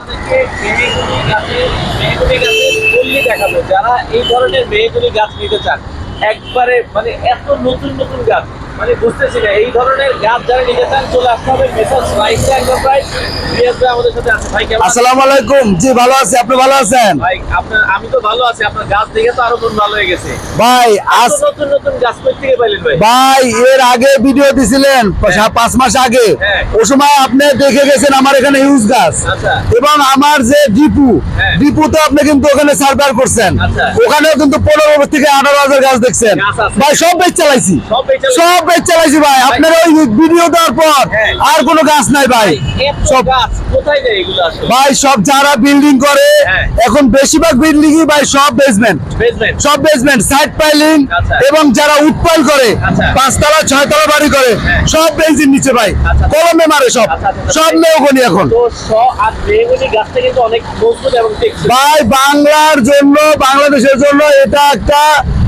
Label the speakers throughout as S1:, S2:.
S1: আপনাদেরকে মেহগনি গাছের পল্লী দেখাবো। যারা এই ধরনের মেহগনি গাছ নিতে চান, একবারে মানে এত নতুন নতুন গাছ, মানে বুঝতেছি না, এই ধরনের গাছ যারা নিতে চান চলে আসতে হবে মেসার্স রাইসা এন্টারপ্রাইজ। রিয়াজ ভাই আমাদের সাথে আছে। ভাই কেমন আছেন?
S2: আসসালামু আলাইকুম। জি ভালো আছি, আপনি ভালো আছেন?
S1: ভাই আমি তো ভালো আছি, আপনার গাছ দেখে তো আরো মন ভালো হয়ে গেছে।
S2: ভাই
S1: আজ নতুন নতুন গাছ কই থেকে পাইলেন ভাই?
S2: ভাই এর আগে ভিডিও দিছিলেন 5 মাস আগে,
S1: হ্যাঁ।
S2: ওই সময় আপনি দেখে গেছেন আমার এখানে হিউজ গাছ।
S1: আচ্ছা।
S2: এবং আমার যে
S1: হ্যাঁ।
S2: ডিপুতে আপনি কিন্তু ওখানে সার্ভে করছেন,
S1: আচ্ছা।
S2: ওখানেও কিন্তু 15 থেকে 18,000 গাছ দেখছেন।
S1: গাছ আছে।
S2: ভাই সব বেচ চালাইছি,
S1: সব বেচ চালাইছি।
S2: সব বেচ চালাইছি ভাই। আপনার ওই ভিডিও দেওয়ার পর
S1: হ্যাঁ।
S2: আর কোনো গাছ নাই ভাই।
S1: এত
S2: সব
S1: গাছ কোথায় যায় এগুলো আসলে?
S2: ভাই সব যারা বিল্ডিং করে,
S1: হ্যাঁ।
S2: এখন বেশিরভাগ বিল্ডিংই ভাই সব বেসমেন্ট,
S1: বেসমেন্ট।
S2: সব বেসমেন্ট সাইড পাইলিং।
S1: আচ্ছা।
S2: এবং যারা উৎপাল করে,
S1: আচ্ছা।
S2: 5 তলা 6 তলা বাড়ি করে,
S1: হ্যাঁ।
S2: সব বেঞ্চির নিচে ভাই
S1: আচ্ছা।
S2: কলমে মারে সব।
S1: আচ্ছা, আচ্ছা।
S2: সব মেহগনি এখন
S1: তো আর মেহগনি গাছটা কিন্তু অনেক মজবুত এবং টেকসই।
S2: ভাই বাংলার জন্য, বাংলাদেশের জন্য এটা একটা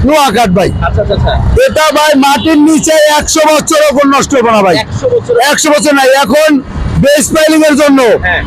S2: নোয়া কাঠ ভাই।
S1: আচ্ছা আচ্ছা আচ্ছা।
S2: এটা ভাই মাটির নিচে 100 বছরও কোন নষ্ট হবে না ভাই।
S1: 100 বছর।
S2: 100 বছর নাই। এখন বেস পাইলিং এর জন্য,
S1: হ্যাঁ।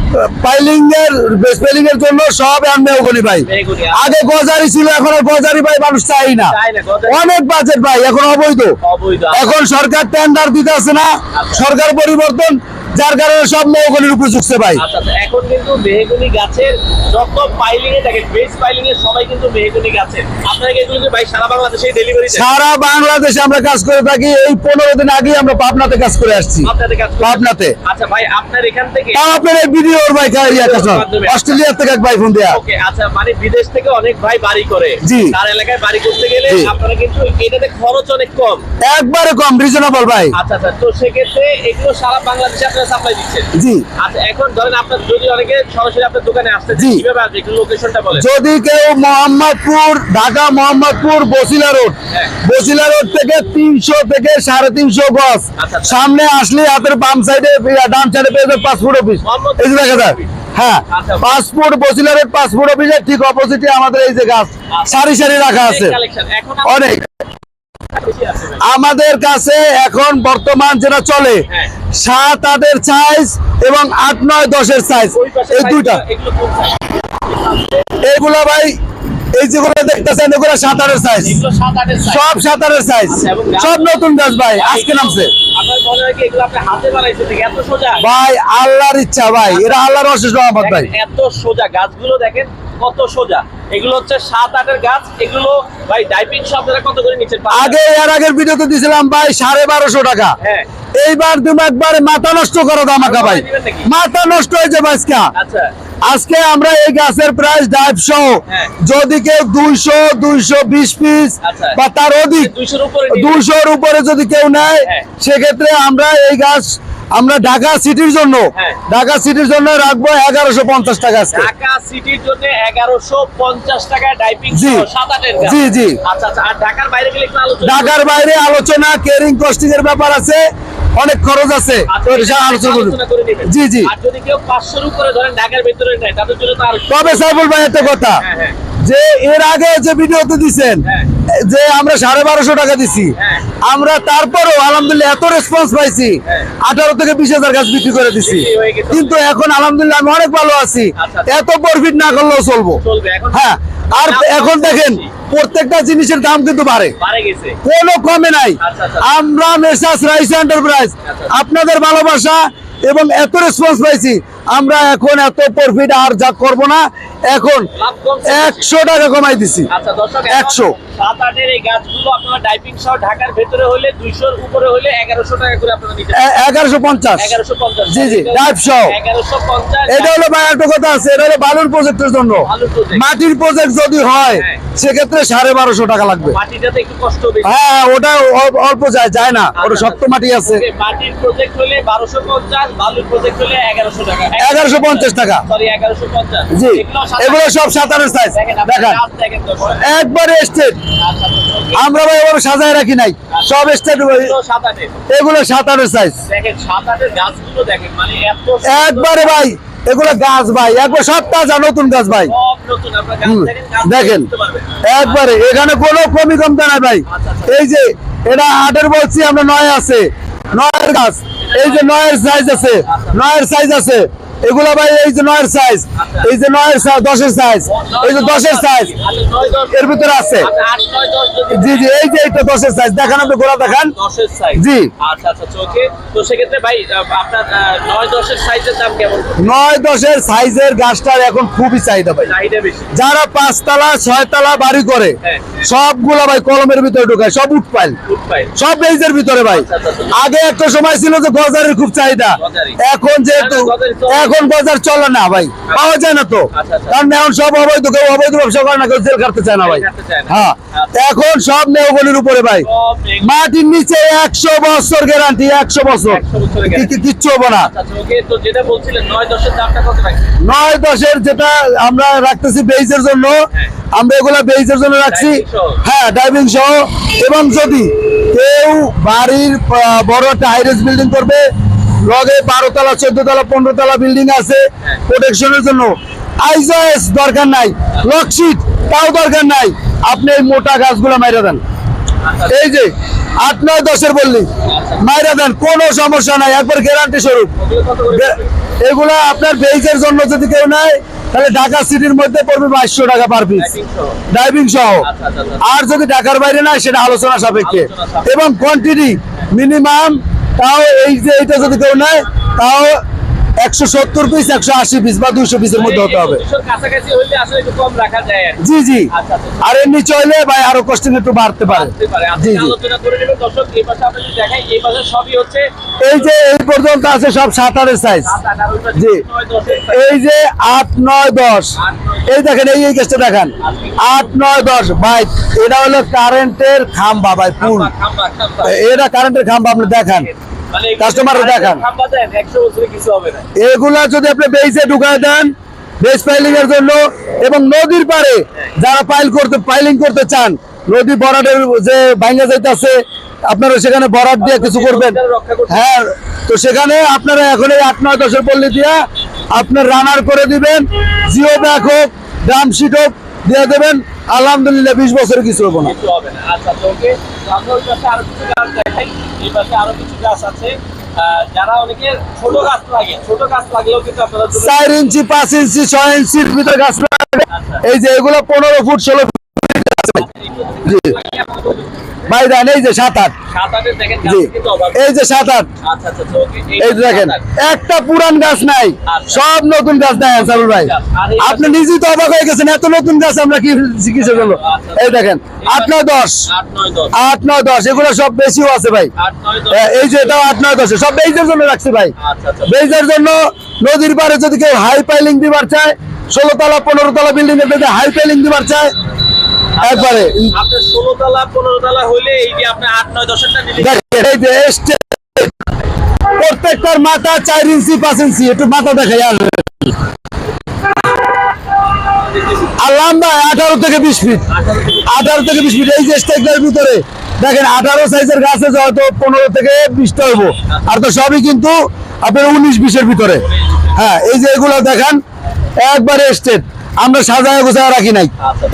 S2: বেস পাইলিং এর জন্য সব মেহগনি ভাই।
S1: মেহগনি।
S2: আগে গজারি ছিল, এখন আর গজারি ভাই মানুষ চাই না।
S1: চাই না, গজারি।
S2: অনেক বাজেট ভাই, এখন অবৈধ।
S1: অবৈধ।
S2: এখন সরকার টেন্ডার দিতে আছে না,
S1: আচ্ছা।
S2: সরকার পরিবর্তন, যার কারণে সব মেহগনির উপর ঝুঁকছে ভাই।
S1: আচ্ছা আচ্ছা। এখন কিন্তু মেহগনি গাছের যত পাইলিং এ দেখেন, বেস পাইলিং এ সবাই কিন্তু মেহগনি গাছের। আপনারা এগুলো কি ভাই সারা বাংলাদেশে ডেলিভারি দেন?
S2: সারা বাংলাদেশে আমরা কাজ করে থাকি। এই 15 দিন আগে আমরা পাবনাতে কাজ করে আসছি।
S1: আপনাদের কাজ করেন?
S2: পাবনাতে।
S1: আচ্ছা ভাই, আপনার এখান থেকে
S2: তাও আপনার এই ভিডিওর ভাই অস্ট্রেলিয়া থেকে এক ভাই ফোন দেয়া।
S1: ওকে। আচ্ছা, মানে বিদেশ থেকে অনেক ভাই বাড়ি করে,
S2: জি।
S1: তার এলাকায় বাড়ি করতে গেলে
S2: জি।
S1: আপনারা কিন্তু এটাতে খরচ অনেক কম।
S2: একবারে কম, রিজনেবল ভাই।
S1: আচ্ছা আচ্ছা। তো সেক্ষেত্রে এগুলো সারা বাংলাদেশে আপনারা সাপ্লাই দিচ্ছেন?
S2: জি।
S1: আচ্ছা, এখন ধরেন আপনার যদি অনেকে সরাসরি আপনার দোকানে আসতে
S2: জি।
S1: কিভাবে আসবে, একটু লোকেশনটা বলেন।
S2: যদি কেউ মোহাম্মদপুর, ঢাকা মোহাম্মদপুর বসিলা রোড,
S1: হ্যাঁ।
S2: বসিলা রোড থেকে 300 থেকে 350 গজ
S1: আচ্ছা।
S2: সামনে আসলে হাতের বাম সাইডে, ডান সাইডে পেয়ে যাবে পাসপোর্ট অফিস।
S1: মোহাম্মদপুর
S2: এই যে দেখা যায়, হ্যাঁ,
S1: আচ্ছা।
S2: পাসপোর্ট বসিলা রোড পাসপোর্ট অফিসের ঠিক অপোজিটে আমাদের এই যে গাছ সারি সারি রাখা আছে
S1: কালেকশন এখন
S2: অনেক।
S1: বেশি আছে ভাই।
S2: আমাদের কাছে এখন বর্তমান যেটা চলে,
S1: হ্যাঁ।
S2: 7, 8 সাইজ এবং 8, 9, 10 সাইজ,
S1: ওই পাশে
S2: এই দুইটা।
S1: এগুলো কোন size?
S2: এইগুলো ভাই, এই যেগুলো দেখতেছেন এগুলো 7, 8 সাইজ,
S1: এগুলো 7, 8 size।
S2: সব 7, 8 সাইজ,
S1: আচ্ছা, এবং গাছ-
S2: সব নতুন গাছ ভাই, আজকে নামছে
S1: আপনার মনে হয় কি এগুলো আপনি হাতে বানাইছেন নাকি এত সোজা?
S2: ভাই। আল্লাহর ইচ্ছা ভাই, এরা আল্লাহর অশেষ রহমত ভাই।
S1: দেখেন, এত সোজা গাছগুলো দেখেন কত সোজা। এগুলো হচ্ছে 7, 8 গাছ। এগুলো ভাই ডাইপিং সব আপনারা কত করে নিচ্ছেন?
S2: আগে এর আগের ভিডিওতে দিছিলাম ভাই 1250 টাকা।
S1: হ্যাঁ।
S2: এইবার তুমি একবারে মাথা নষ্ট করো দামাকা ভাই,
S1: দিবেন নাকি?
S2: মাথা নষ্ট হয়ে যাবে আজকে।
S1: আচ্ছা।
S2: আজকে আমরা এই গাছের প্রাইস ডাইভ সহ,
S1: হ্যাঁ।
S2: যদি কেউ 200, 220 পিস
S1: আচ্ছা।
S2: বা তার অধিক,
S1: 200 উপরে নিবেন।
S2: 200-র উপরে যদি কেউ নেয়,
S1: হ্যাঁ।
S2: সেক্ষেত্রে আমরা এই গাছ আমরা ঢাকা সিটির জন্য,
S1: হ্যাঁ।
S2: ঢাকা সিটির জন্য রাখবো 1150 টাকা আজকে।
S1: ঢাকা সিটির জন্য 1150 টাকা ডাইপিং
S2: জি।
S1: 7, 8 গাছ।
S2: জি, জি।
S1: আচ্ছা আচ্ছা। আর ঢাকার বাইরে গেলে একটু আলোচনা
S2: ঢাকার বাইরে আলোচনা, কেয়ারিং কস্টিং এর ব্যাপার আছে, অনেক খরচ আছে,
S1: আচ্ছা,
S2: তো
S1: এটা
S2: এটা আলোচনা করুন।
S1: আলোচনা করে নেবেন।
S2: জি, জি।
S1: আর যদি কেউ 500 র উপরে ধরেন ঢাকার ভিতরে নেয়, তাদের জন্য তো আর
S2: তবে সাইফুল ভাই একটা কথা,
S1: হ্যাঁ হ্যাঁ
S2: যে এর আগে যে ভিডিওতে দিছেন
S1: হ্যাঁ।
S2: যে আমরা 1250 টাকা দিছি,
S1: হ্যাঁ।
S2: আমরা তারপরও আলহামদুলিল্লাহ এত রেসপন্স পাইছি,
S1: হ্যাঁ।
S2: 18 থেকে 20,000 গাছ বিক্রি করে দিছি।
S1: বিক্রি হয়ে গেছে।
S2: কিন্তু এখন আলহামদুলিল্লাহ আমি অনেক ভালো আছি,
S1: আচ্ছা, আচ্ছা।
S2: এত প্রফিট না করলেও চলবো।
S1: চলবে এখন।
S2: হ্যাঁ। আর
S1: দাম
S2: এখন
S1: কম
S2: দেখেন
S1: বেশি।
S2: প্রত্যেকটা জিনিসের দাম কিন্তু বাড়ে,
S1: বাড়ে গেছে।
S2: কোনো কমে নাই।
S1: আচ্ছা, আচ্ছা।
S2: আমরা মেসার্স রাইসা এন্টারপ্রাইজ,
S1: আচ্ছা।
S2: আপনাদের ভালোবাসা এবং এত রেসপন্স পাইছি, আমরা এখন এত প্রফিট আর যা করব না, এখন
S1: লাভ কম
S2: 100 টাকা কমাই দিছি।
S1: আচ্ছা দর্শক,
S2: 100
S1: 7, 8 এই গাছগুলো আপনারা ডাইপিং সহ ঢাকার ভেতরে হলে 200 র উপরে হলে 1100 টাকা করে আপনারা নিতে পারেন।
S2: 1150।
S1: 1150।
S2: জি, জি, ডাইভ সহ।
S1: 1150।
S2: এটা হলো ভাই একটা কথা আছে, এটা হলো বালুর প্রজেক্টের জন্য।
S1: ভালো project।
S2: মাটির প্রজেক্ট যদি হয়,
S1: হ্যাঁ।
S2: সেক্ষেত্রে 1250 টাকা লাগবে।
S1: মাটিটাতে একটু কষ্ট বেশি।
S2: হ্যাঁ, ওটা অল্প যায় না, ওটা শক্ত মাটি আছে।
S1: ওকে, মাটির প্রজেক্ট হলে 1250, বালুর প্রজেক্ট হলে 1100 টাকা।
S2: 1150 টাকা।
S1: সরি 1150।
S2: জি,
S1: এগুলো
S2: এগুলো সব 7, 8 সাইজ।
S1: দেখেন আপনারা
S2: দেখেন
S1: গাছ দেখেন দর্শক।
S2: একবারে স্টেট,
S1: আচ্ছা দর্শক,
S2: আমরা ভাই ওভাবে সাজায় রাখি নাই, সব স্টেট।
S1: এগুলো 7, 8
S2: এগুলো 7, 8 সাইজ
S1: দেখেন 7, 8 গাছগুলো দেখেন, মানে এত
S2: একবারে ভাই। এগুলো গাছ ভাই একবার সব তাজা নতুন গাছ ভাই।
S1: সব নতুন। আপনারা গাছ দেখেন, গাছ
S2: দেখেন
S1: বুঝতে পারবেন।
S2: একবারে, এখানে কোনো কমি কমতা নাই ভাই।
S1: আচ্ছা, আচ্ছা।
S2: এই যে এটা 8-এর বলছি আমরা, 9 আছে, 9-এর গাছ। এই যে 9-এর সাইজ আছে, 9-এর সাইজ আছে, এগুলা ভাই এই যে 9 এর সাইজ, এই যে 9 এর সাইজ, 10 এর সাইজ, এই যে 10 এর সাইজ এর ভিতরে আছে।
S1: আপনি 8, 9, 10 যদি
S2: জি জি, এই যে এটা 10 এর সাইজ দেখান, আপনি গোড়া দেখান।
S1: 10 এর সাইজ।
S2: জি।
S1: আচ্ছা আচ্ছা ওকে। তো সেক্ষেত্রে ভাই আপনার 9, 10 এর সাইজের দাম কেমন?
S2: 9, 10 এর সাইজের গাছটার এখন খুবই চাহিদা ভাই।
S1: চাহিদা বেশি।
S2: যারা 5 তলা 6 তলা বাড়ি করে
S1: হ্যাঁ।
S2: সবগুলা ভাই কলমের ভিতরে ঢুকায়, সব উঠপাইল,
S1: ফুট পাই।
S2: সব বেজের ভিতরে ভাই।
S1: আচ্ছা, আচ্ছা।
S2: আগে একটা সময় ছিল যে গজারের খুব চাহিদা,
S1: গজারি।
S2: এখন যেহেতু
S1: না, গজারি চলে।
S2: এখন গজার চলে না ভাই, পাওয়া যায় না তো।
S1: আচ্ছা, আচ্ছা।
S2: কারণ এখন সব অবৈধ, কেউ অবৈধ ব্যবসা করে না, কেউ জেল কাটতে চায় না ভাই।
S1: জেল কাটতে চায় না।
S2: হ্যাঁ,
S1: আচ্ছা।
S2: এখন সব নেওগলির উপরে ভাই,
S1: সব মেঘ-
S2: মাটির নিচে 100 বছর গ্যারান্টি, 100 বছর
S1: 100 বছরের guarantee।
S2: কিচ্ছু হবে না।
S1: আচ্ছা আচ্ছা ওকে। তো যেটা বলছিলেন 9, 10 এর দামটা কত রাখছেন?
S2: 9, 10 এর যেটা আমরা রাখতেছি বেইজের জন্য, আমরা এগুলা বেইজের জন্য রাখছি।
S1: Diving সহ?
S2: হ্যাঁ, ডাইভিং সহ। এবং যদি কেউ বাড়ির বড় একটা হাইরেজ বিল্ডিং করবে, লগে 12 তলা 14 তলা 15 তলা বিল্ডিং আছে, প্রোটেকশনের জন্য আইজএস দরকার নাই, লকশিট তাও দরকার নাই, আপনি এই মোটা গাছগুলো মাইরা দেন।
S1: আচ্ছা
S2: এই যে 8, 9, 10 এর বললি মাইরা দেন, কোনো সমস্যা নাই, একবার গ্যারান্টি স্বরূপ।
S1: ওগুলো কত করে?
S2: এগুলা আপনার বেইজের জন্য যদি কেউ নেয় তাহলে ঢাকা সিটির মধ্যে পড়বে 2200 টাকা পার পিস,
S1: Diving সহ?
S2: ডাইভিং সহ।
S1: আচ্ছা আচ্ছা আচ্ছা।
S2: আর যদি ঢাকার বাইরে না, সেটা আলোচনা সাপেক্ষে।
S1: আলোচনা সাপেক্ষে।
S2: এবং কোয়ান্টিটি মিনিমাম, তাও এই যে এটা যদি কেউ নেয় তাও 170 পিস 180 পিস বা 200 পিসের মধ্যে হতে হবে।
S1: 200 কাছাকাছি হইলে আসলে একটু কম রাখা যায় আর কি।
S2: জি জি।
S1: আচ্ছা আচ্ছা।
S2: আর এর নিচে হইলে ভাই আরো কস্টিং একটু বাড়তে পারে।
S1: আসতে পারে।
S2: জি
S1: আপনি
S2: জি।
S1: আলোচনা করে নেবেন দর্শক। এই পাশে আপনি যদি দেখাই, এই পাশে সবই হচ্ছে
S2: এই যে এই পর্যন্ত আছে সব 7 এর সাইজ।
S1: 7, 8 আর ওই পাশে
S2: জি।
S1: 9, 10 এর size।
S2: এই যে 8, 9, 10, এই দেখেন, এই গাছটা দেখেন 8, 9, 10 ভাই, এটা হলো কারেন্টের খাম্বা ভাই, ফুল।
S1: খাম্বা, খাম্বা, খাম্বা।
S2: এটা কারেন্টের খাম্বা, আপনি দেখান,
S1: মানে এগুলো
S2: কাস্টমারকে
S1: যদি
S2: দেখান।
S1: খাম্বা দেন 100 বছরে কিছু হবে না।
S2: এগুলা যদি আপনি বেইসে ঢুকায় দেন বেস ফাইলিং এর জন্য, এবং নদীর পাড়ে যারা পাইলিং করতে চান, নদী বরাটের যে ভাঙ্গা যাইতেছে, আপনারা সেখানে বরাট দিয়ে কিছু করবেন।
S1: রক্ষা করতে।
S2: হ্যাঁ, তো সেখানে আপনারা এখন এই 8, 9, 10 এর পল্লী দিয়া আপনার রানার করে দিবেন, জিও ব্যাগ হোক, ড্রাম শিট হোক দিয়ে দেবেন, আলহামদুলিল্লাহ 20 বছরে কিছু হবো না।
S1: কিছু হবে না। আচ্ছা তো ওকে। আমরা ওই পাশে আরো কিছু গাছ দেখাই। এই পাশে আরো কিছু গাছ আছে। যারা অনেকে ছোট গাছ লাগে, ছোট গাছ লাগলেও কিন্তু আপনারা
S2: 4 ইঞ্চি 5 ইঞ্চি 6 ইঞ্চির ভিতরে গাছ লাগাবে। এই যে এগুলো 15 ফুট 16 ফুট জি ভাই দেন, এই যে 7, 8
S1: 7, 8 দেখেন গাছ
S2: জি,
S1: কিন্তু অভাব।
S2: এই যে 7, 8
S1: আচ্ছা আচ্ছা তো ওকে।
S2: এই যে দেখেন, একটা পুরান গাছ নাই, সব নতুন গাছ নাই আনসারুল ভাই। আপনি নিজেই তো অবাক হয়ে গেছেন, এত নতুন গাছ আমরা কি কিসের জন্য। এই দেখেন 8, 9, 10,
S1: 8, 9, 10।
S2: 8, 9, 10 এগুলো সব বেশিও আছে ভাই।
S1: 8, 9, 10।
S2: এই যে এটাও 8, 9, 10 সব বেইজের জন্য রাখছি ভাই।
S1: আচ্ছা আচ্ছা।
S2: বেইজের জন্য নদীর পাড়ে যদি কেউ হাই পাইলিং দিবার চায়, 16 তলা 15 তলা বিল্ডিং এর মধ্যে হাই পাইলিং দিবার চায়, একবারে
S1: আপনার 16 তলা 15 তলা হইলে এই যে আপনি 8, 9, 10 এরটা নিলে
S2: দেখেন, এই যে প্রত্যেকটার মাথা 4 ইঞ্চি 5 ইঞ্চি, একটু মাথা দেখাই আর লম্বা 18 থেকে 20 ফিট, 18 থেকে 20 ফিট। এই যে স্টেকটার ভিতরে দেখেন 18 সাইজের গাছ আছে, হয়তো 15 থেকে 20টা হইব, আর তো সবই কিন্তু আপনার 19-20 এর ভিতরে। হ্যাঁ, এই যে এগুলো দেখেন একবারে স্টেট, আমরা সাজায় গোছায় রাখি নাই।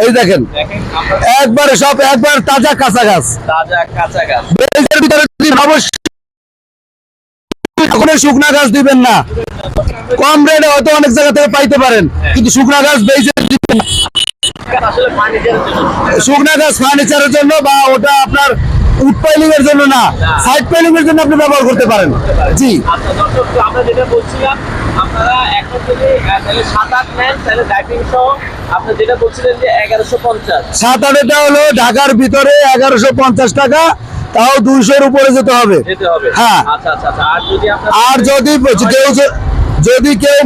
S2: এই দেখেন
S1: দেখেন আমরা
S2: একবারে সব একবার তাজা কাঁচা গাছ।
S1: তাজা কাঁচা গাছ।
S2: বেজের ভিতরে যদি অবশ্যই কখনো শুকনা গাছ দিবেন না, কম রেটে হয়তো অনেক জায়গা থেকে পাইতে পারেন, কিন্তু শুকনা গাছ বেজে দিবেন না।
S1: আসলে পানি দেওয়ার জন্য।
S2: শুকনা গাছ ফার্নিচারের জন্য বা ওটা আপনার উড পাইলিং এর জন্য না, সাইড পাইলিং এর জন্য আপনি ব্যবহার করতে পারেন। জি,
S1: আচ্ছা দর্শক, তো আমরা যেটা বলছিলাম, আপনারা এখন যদি তাহলে 7, 8 নেন, তাহলে ডাইভিং সহ আপনি যেটা বলছিলেন যে 1150।
S2: 7-8 হলো ঢাকার ভিতরে 1150 টাকা, তাও 200-এর উপরে যেতে হবে।
S1: যেতে হবে।
S2: হ্যাঁ।
S1: আচ্ছা আচ্ছা আচ্ছা। আর যদি আপনার
S2: আর যদি কেউ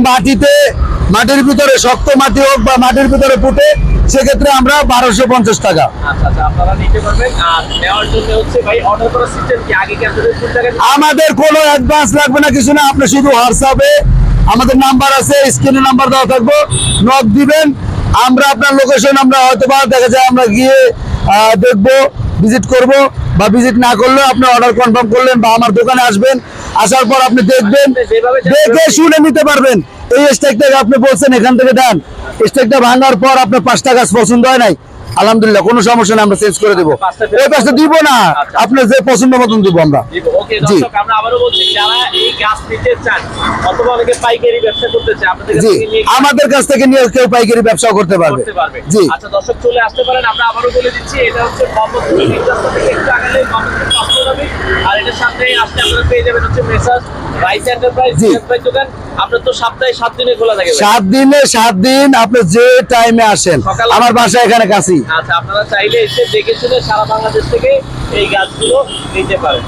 S2: মাটির ভিতরে শক্ত মাটি হোক বা মাটির ভিতরে পুঁতে, সেক্ষেত্রে আমরা 1250 টাকা।
S1: আচ্ছা আচ্ছা আপনারা নিতে পারবেন। আর নেওয়ার জন্য হচ্ছে ভাই অর্ডার করার সিস্টেম কি আগে কি আপনাদের ফুল টাকা
S2: আমাদের কোনো অ্যাডভান্স লাগবে না, কিছু না, আপনি শুধু হোয়াটসঅ্যাপে আমাদের নাম্বার আছে, স্ক্রিনে নাম্বার দেওয়া থাকবো, নক দিবেন, আমরা আপনার লোকেশন আমরা হয়তো বা দেখা যায় আমরা গিয়ে দেখবো, ভিজিট করব, বা ভিজিট না করলেও আপনি অর্ডার কনফার্ম করলেন বা আমার দোকানে আসবেন, আসার পর আপনি দেখবেন, দেখে শুনে নিতে পারবেন। এই স্টেকটাকে আপনি বলছেন এখান থেকে দেন, স্টেকটা ভাঙার পর আপনার 5টা গাছ পছন্দ হয় নাই, আলহামদুলিল্লাহ কোনো সমস্যা নেই, আমরা চেঞ্জ করে দেবো। ওই পাশটা দিব না,
S1: আচ্ছা।
S2: আপনার যে পছন্দ মতন দিব আমরা।
S1: ওকে
S2: জি।
S1: দর্শক, আমরা আবারও বলছি, যারা এই গাছ নিতে চান অথবা অনেকে পাইকারি ব্যবসা করতে চায় আপনাদের কাছ
S2: জি,
S1: থেকে নিয়ে
S2: আমাদের কাছ থেকে নিয়ে কেউ পাইকারি ব্যবসাও করতে পারবে।
S1: করতে পারবে।
S2: জি।
S1: আচ্ছা দর্শক, চলে আসতে পারেন। আমরা আবারও বলে দিচ্ছি, এটা হচ্ছে মোহাম্মদপুরের রাস্তা থেকে একটু আগালে মোহাম্মদপুর পাঁচশোনাবি, আর এটার সামনে আসলে আপনারা পেয়ে যাবেন হচ্ছে মেসার্স রাইস এন্টারপ্রাইজ
S2: জি।
S1: দোকান। আপনার তো সপ্তাহে 7 দিনে খোলা থাকে ভাই।
S2: 7 দিনে 7 দিন আপনি যে টাইমে আসেন,
S1: সকালে-
S2: আমার বাসা এখানে কাছেই।
S1: আচ্ছা, আপনারা চাইলে এসে দেখে শুনে সারা বাংলাদেশ থেকে এই গাছগুলো নিতে পারেন।